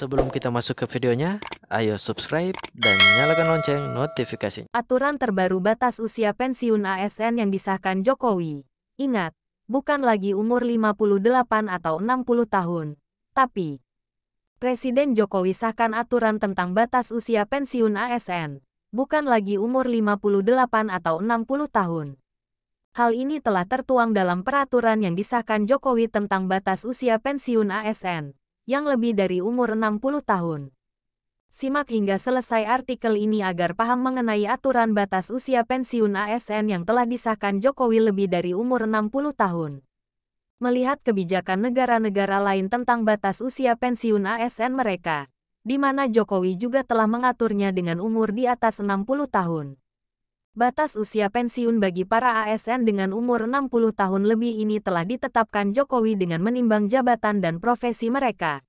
Sebelum kita masuk ke videonya, ayo subscribe dan nyalakan lonceng notifikasinya. Aturan terbaru batas usia pensiun ASN yang disahkan Jokowi. Ingat, bukan lagi umur 58 atau 60 tahun, tapi Presiden Jokowi sahkan aturan tentang batas usia pensiun ASN, bukan lagi umur 58 atau 60 tahun. Hal ini telah tertuang dalam peraturan yang disahkan Jokowi tentang batas usia pensiun ASN, yang lebih dari umur 60 tahun. Simak hingga selesai artikel ini agar paham mengenai aturan batas usia pensiun ASN yang telah disahkan Jokowi lebih dari umur 60 tahun. Melihat kebijakan negara-negara lain tentang batas usia pensiun ASN mereka, di mana Jokowi juga telah mengaturnya dengan umur di atas 60 tahun. Batas usia pensiun bagi para ASN dengan umur 60 tahun lebih ini telah ditetapkan Jokowi dengan menimbang jabatan dan profesi mereka.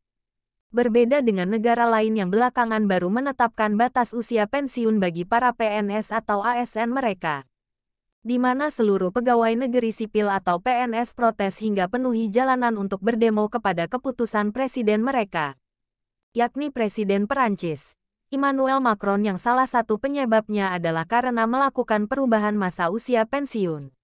Berbeda dengan negara lain yang belakangan baru menetapkan batas usia pensiun bagi para PNS atau ASN mereka, di mana seluruh pegawai negeri sipil atau PNS protes hingga penuhi jalanan untuk berdemo kepada keputusan presiden mereka, yakni Presiden Perancis, Emmanuel Macron, yang salah satu penyebabnya adalah karena melakukan perubahan masa usia pensiun.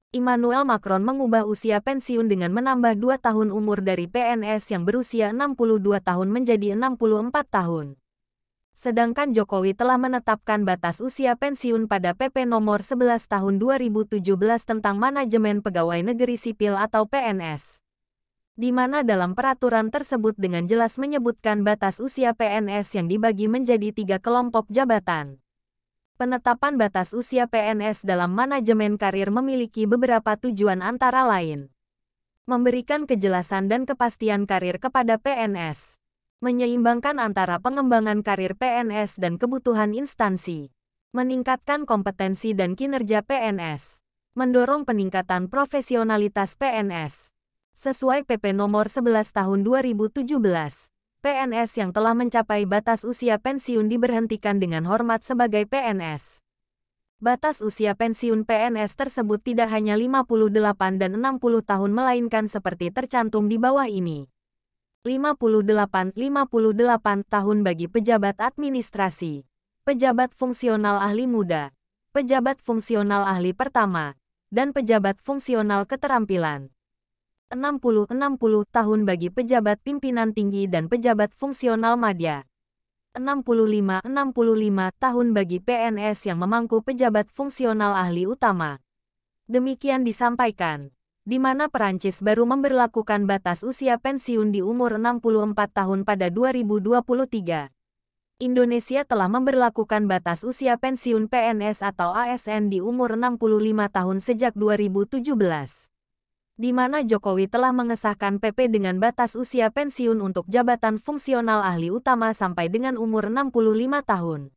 Emmanuel Macron mengubah usia pensiun dengan menambah 2 tahun umur dari PNS yang berusia 62 tahun menjadi 64 tahun. Sedangkan Jokowi telah menetapkan batas usia pensiun pada PP nomor 11 tahun 2017 tentang manajemen pegawai negeri sipil atau PNS. Di mana dalam peraturan tersebut dengan jelas menyebutkan batas usia PNS yang dibagi menjadi 3 kelompok jabatan. Penetapan batas usia PNS dalam manajemen karir memiliki beberapa tujuan antara lain: memberikan kejelasan dan kepastian karir kepada PNS, menyeimbangkan antara pengembangan karir PNS dan kebutuhan instansi, meningkatkan kompetensi dan kinerja PNS, mendorong peningkatan profesionalitas PNS. Sesuai PP nomor 11 tahun 2017, PNS yang telah mencapai batas usia pensiun diberhentikan dengan hormat sebagai PNS. Batas usia pensiun PNS tersebut tidak hanya 58 dan 60 tahun melainkan seperti tercantum di bawah ini. 58 tahun bagi pejabat administrasi, pejabat fungsional ahli muda, pejabat fungsional ahli pertama, dan pejabat fungsional keterampilan. 60 tahun bagi pejabat pimpinan tinggi dan pejabat fungsional madya. 65 tahun bagi PNS yang memangku pejabat fungsional ahli utama. Demikian disampaikan, di mana Perancis baru memberlakukan batas usia pensiun di umur 64 tahun pada 2023. Indonesia telah memberlakukan batas usia pensiun PNS atau ASN di umur 65 tahun sejak 2017. Di mana Jokowi telah mengesahkan PP dengan batas usia pensiun untuk jabatan fungsional ahli utama sampai dengan umur 65 tahun.